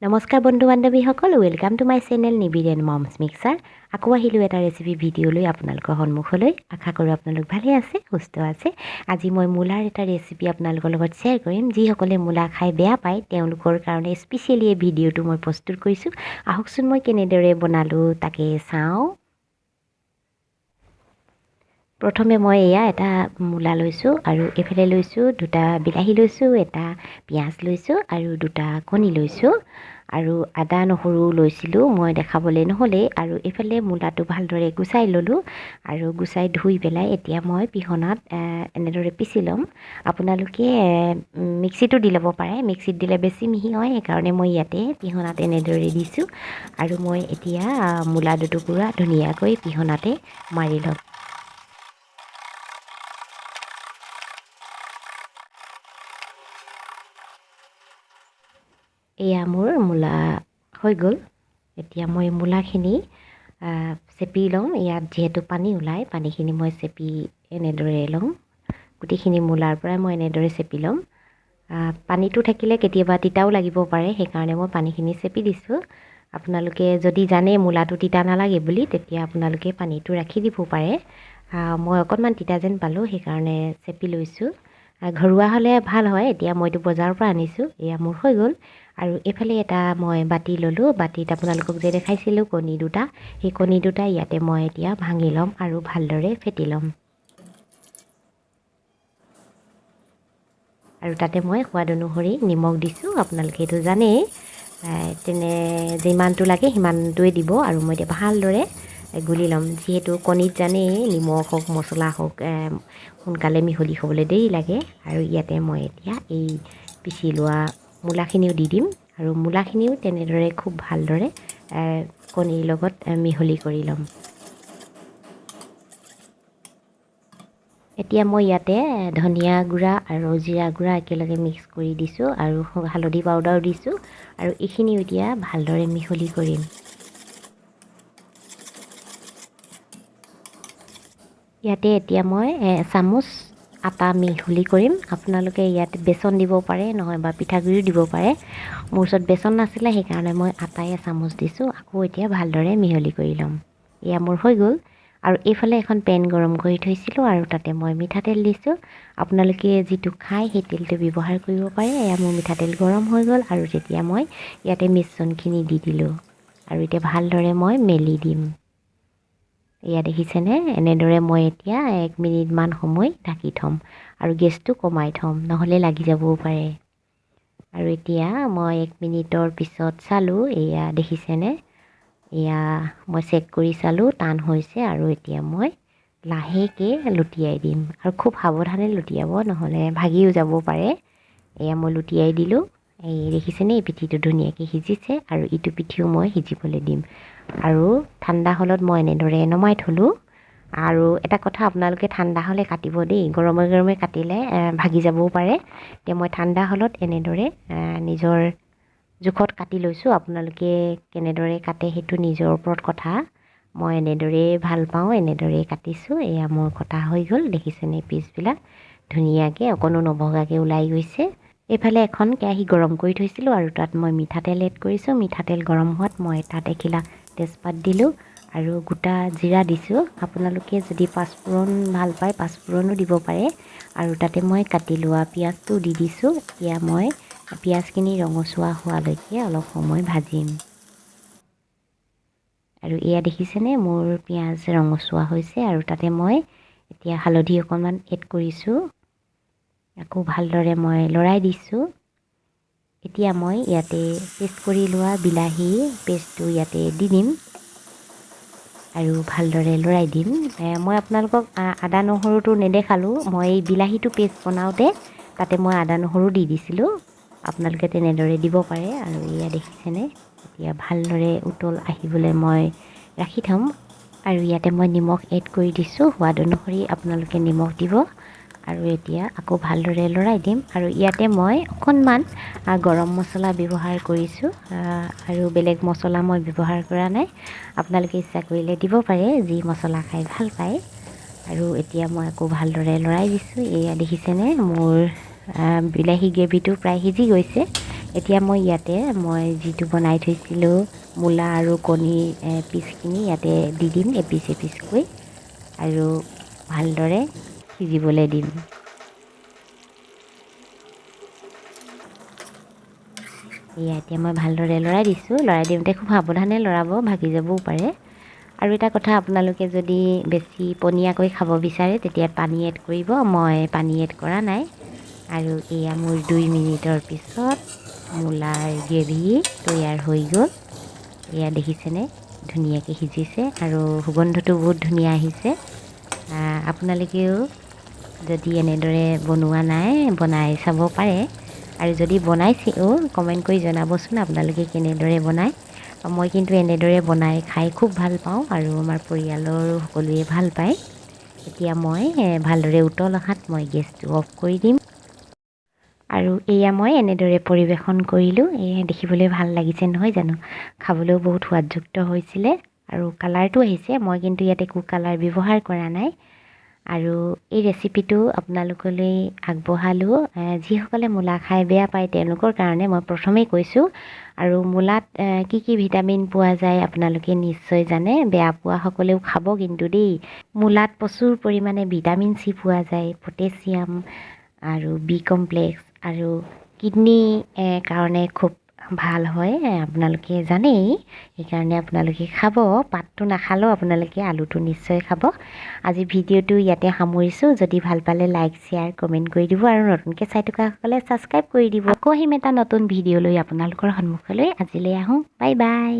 নমস্কাৰ বন্ধু বান্ধৱীসকল welcome to my channel nibir&momsmixer আকৌ আহিলো এটা ৰেচিপি ভিডিঅ' লৈ আপোনালোকৰ সন্মুখলৈ আশা কৰোঁ আপোনালোক ভালে আছে সুস্থ আছে আজি মই মূলাৰ এটা ৰেচিপি আপোনালোকৰ লগত শ্বেয়াৰ কৰিম যিসকলে মূলা খাই বেয়া পায় তেওঁলোকৰ কাৰণে স্পেচিয়েলি এই ভিডিঅ'টো মই প্ৰস্তুত কৰিছোঁ আহকচোন মই কেনেদৰে বনালোঁ তাকে চাওঁ প্ৰথমে মই এয়া এটা মূলা লৈছোঁ আৰু এফালে লৈছোঁ দুটা বিলাহী লৈছোঁ এটা পিয়াজ লৈছোঁ আৰু দুটা কণী লৈছোঁ আৰু আদা নহৰু লৈছিলোঁ মই দেখাবলৈ নহ'লে আৰু এফালে মূলাটো ভালদৰে গুচাই ল'লোঁ আৰু গুচাই ধুই পেলাই এতিয়া মই পিহনাত এনেদৰে পিচি ল'ম আপোনালোকে মিক্সিটো দি ল'ব পাৰে মিক্সিত দিলে বেছি মিহি হয় সেইকাৰণে মই ইয়াতে পিহনাত এনেদৰে দিছোঁ আৰু মই এতিয়া মূলা দুটুকুৰা ধুনীয়াকৈ পিহনাতে মাৰি ল'ম এয়া মোৰ মূলা হৈ গ'ল এতিয়া মই মূলাখিনি চেপি লওঁ ইয়াত যিহেতু পানী ওলায় পানীখিনি মই চেপি এনেদৰে লওঁ গোটেইখিনি মূলাৰ পৰা মই এনেদৰে চেপি ল'ম পানীটো থাকিলে কেতিয়াবা তিতাও লাগিব পাৰে সেইকাৰণে মই পানীখিনি চেপি দিছোঁ আপোনালোকে যদি জানে মূলাটো তিতা নালাগে বুলি তেতিয়া আপোনালোকে পানীটো ৰাখি দিব পাৰে মই অকণমান তিতা যেন পালোঁ সেইকাৰণে চেপি লৈছোঁ ঘৰুৱা হ'লে ভাল হয় এতিয়া মইতো বজাৰৰ পৰা আনিছোঁ এয়া মোৰ হৈ গ'ল আৰু এফালে এটা মই বাতি ল'লোঁ বাতিত আপোনালোকক যে দেখাইছিলোঁ কণী দুটা সেই কণী দুটা ইয়াতে মই এতিয়া ভাঙি ল'ম আৰু ভালদৰে ফেটি ল'ম আৰু তাতে মই সোৱাদ অনুসৰি নিমখ দিছোঁ আপোনালোকে এইটো জানেই তেনে যিমানটো লাগে সিমানটোৱে দিব আৰু মই এতিয়া ভালদৰে গুলি ল'ম যিহেতু কণীত জানেই নিমখ হওক মছলা হওক সোনকালে মিহলি হ'বলৈ দেৰি লাগে আৰু ইয়াতে মই এতিয়া এই পিচি লোৱা মূলাখিনিও দি দিম আৰু মূলাখিনিও তেনেদৰে খুব ভালদৰে কণীৰ লগত মিহলি কৰি ল'ম এতিয়া মই ইয়াতে ধনিয়া গুড়া আৰু জিৰা গুড়া একেলগে মিক্স কৰি দিছোঁ আৰু হালধি পাউডাৰ দিছোঁ আৰু এইখিনিও এতিয়া ভালদৰে মিহলি কৰিম ইয়াতে এতিয়া মই চামুচ আটা মিহলি কৰিম আপোনালোকে ইয়াত বেচন দিব পাৰে নহয় বা পিঠাগুড়িও দিব পাৰে মোৰ ওচৰত বেচন নাছিলে সেইকাৰণে মই আটাই চামুচ দিছোঁ আকৌ এতিয়া ভালদৰে মিহলি কৰি ল'ম এয়া মোৰ হৈ গ'ল আৰু এইফালে এখন পেন গৰম কৰি থৈছিলোঁ আৰু তাতে মই মিঠাতেল দিছোঁ আপোনালোকে যিটো খায় সেই তেলটো ব্যৱহাৰ কৰিব পাৰে এয়া মোৰ মিঠাতেল গৰম হৈ গ'ল আৰু তেতিয়া মই ইয়াতে মিশ্ৰণখিনি দি দিলোঁ আৰু এতিয়া ভালদৰে মই মেলি দিম এয়া দেখিছেনে এনেদৰে মই এতিয়া 1 মিনিটমান সময় ঢাকি থ'ম আৰু গেছটো কমাই থ'ম নহ'লে লাগি যাবও পাৰে আৰু এতিয়া মই 1 মিনিটৰ পিছত চালোঁ এয়া দেখিছেনে এয়া মই চেক কৰি চালোঁ টান হৈছে আৰু এতিয়া মই লাহেকৈ লুটিয়াই দিম আৰু খুব সাৱধানে লুটিয়াব নহ'লে ভাগিও যাব পাৰে এয়া মই লুটিয়াই দিলোঁ এই দেখিছেনে এই পিঠিটো ধুনীয়াকৈ সিজিছে আৰু ইটো পিঠিও মই সিজিবলৈ দিম আৰু ঠাণ্ডা হ'লত মই এনেদৰে নমাই থ'লোঁ আৰু এটা কথা আপোনালোকে ঠাণ্ডা হ'লে কাটিব দেই গৰমে গৰমে কাটিলে ভাগি যাবও পাৰে এতিয়া মই ঠাণ্ডা হ'লত এনেদৰে নিজৰ জোখত কাটি লৈছোঁ আপোনালোকে কেনেদৰে কাটে সেইটো নিজৰ ওপৰত কথা মই এনেদৰেই ভাল পাওঁ এনেদৰেই কাটিছোঁ এয়া মোৰ কটা হৈ গ'ল দেখিছেনে পিচবিলাক ধুনীয়াকৈ অকণো নভগাকৈ ওলাই গৈছে এইফালে এখন কেৰাহী গৰম কৰি থৈছিলোঁ আৰু তাত মই মিঠাতেল এড কৰিছোঁ মিঠাতেল গৰম হোৱাত মই তাত এখিলা তেজপাত দিলোঁ আৰু গোটা জিৰা দিছোঁ আপোনালোকে যদি পাঁচফোৰণ ভাল পায় পাঁচফোৰণো দিব পাৰে আৰু তাতে মই কাটি লোৱা পিঁয়াজটো দি দিছোঁ এতিয়া মই পিঁয়াজখিনি ৰঙচুৱা হোৱালৈকে অলপ সময় ভাজিম আৰু এয়া দেখিছেনে মোৰ পিঁয়াজ ৰঙচুৱা হৈছে আৰু তাতে মই এতিয়া হালধি অকণমান এড কৰিছোঁ আকৌ ভালদৰে মই লৰাই দিছোঁ এতিয়া মই ইয়াতে পেষ্ট কৰি লোৱা বিলাহী পেষ্টটো ইয়াতে দি দিম আৰু ভালদৰে লৰাই দিম মই আপোনালোকক আদা নহৰুটো নেদেখালোঁ মই এই বিলাহীটো পেষ্ট বনাওঁতে তাতে মই আদা নহৰু দি দিছিলোঁ আপোনালোকে তেনেদৰে দিব পাৰে আৰু এয়া দেখিছেনে এতিয়া ভালদৰে উতল আহিবলৈ মই ৰাখি থ'ম আৰু ইয়াতে মই নিমখ এড কৰি দিছোঁ সোৱাদ অনুসৰি আপোনালোকে নিমখ দিব আৰু এতিয়া আকৌ ভালদৰে লৰাই দিম আৰু ইয়াতে মই অকণমান গৰম মছলা ব্যৱহাৰ কৰিছোঁ আৰু বেলেগ মছলা মই ব্যৱহাৰ কৰা নাই আপোনালোকে ইচ্ছা কৰিলে দিব পাৰে যি মছলা খাই ভাল পায় আৰু এতিয়া মই আকৌ ভালদৰে লৰাই দিছোঁ এয়া দেখিছেনে মোৰ বিলাহী গ্ৰেভিটো প্ৰায় সিজি গৈছে এতিয়া মই ইয়াতে যিটো বনাই থৈছিলোঁ মূলা আৰু কণীৰ পিচখিনি ইয়াতে দি দিম এপিচ এপিচকৈ আৰু ভালদৰে সিজিবলৈ দিম। এয়া এতিয়া মই ভালদৰে লৰাই দিছোঁ। লৰাই দিওঁতে খুব সাৱধানে লৰাব, ভাগি যাবও পাৰে। আৰু এটা কথা, আপোনালোকে যদি বেছি পনীয়াকৈ খাব বিচাৰে তেতিয়া পানী এড কৰিব। মই পানী এড কৰা নাই। আৰু এয়া মোৰ 2 মিনিটৰ পিছত মূলাৰ গ্ৰেভি তৈয়াৰ হৈ গ'ল। এয়া দেখিছেনে ধুনীয়াকৈ সিজিছে আৰু সুগন্ধটো বহুত ধুনীয়া আহিছে। আপোনালোকেও যদি এনেদৰে বনোৱা নাই বনাই চাব পাৰে। আৰু যদি বনাইছেও কমেণ্ট কৰি জনাবচোন আপোনালোকে কেনেদৰে বনায়। মই কিন্তু এনেদৰে বনাই খাই খুব ভাল পাওঁ আৰু আমাৰ পৰিয়ালৰ সকলোৱে ভাল পায়। এতিয়া মই ভালদৰে উতল অহাত মই গেছটো অফ কৰি দিম। আৰু এয়া মই এনেদৰে পৰিৱেশন কৰিলোঁ। এয়া দেখিবলৈ ভাল লাগিছে নহয় জানো? খাবলৈও বহুত সোৱাদযুক্ত হৈছিলে আৰু কালাৰটো আহিছে। মই কিন্তু ইয়াত একো কালাৰ ব্যৱহাৰ কৰা নাই। আৰু এই ৰেচিপিটো আপোনালোকলৈ আগবঢ়ালোঁ যিসকলে মূলা খাই বেয়া পায় তেওঁলোকৰ কাৰণে। মই প্ৰথমেই কৈছোঁ। আৰু মূলাত কি কি ভিটামিন পোৱা যায় আপোনালোকে নিশ্চয় জানে। বেয়া পোৱাসকলেও খাব কিন্তু দেই। মূলাত প্ৰচুৰ পৰিমাণে ভিটামিন চি পোৱা যায়, পটেছিয়াম আৰু বি কমপ্লেক্স আৰু কিডনী কাৰণে খুব ভাল হয়, আপোনালোকে জানেই। সেইকাৰণে আপোনালোকে খাব। পাতটো নাখালেও আপোনালোকে আলুটো নিশ্চয় খাব। আজি ভিডিঅ'টো ইয়াতে সামৰিছোঁ। যদি ভাল পালে লাইক, শ্বেয়াৰ, কমেণ্ট কৰি দিব আৰু নতুনকৈ চাই থকাসকলে ছাবস্ক্ৰাইব কৰি দিব। আকৌ আহিম এটা নতুন ভিডিঅ' লৈ আপোনালোকৰ সন্মুখলৈ। আজিলৈ আহোঁ। Bye bye.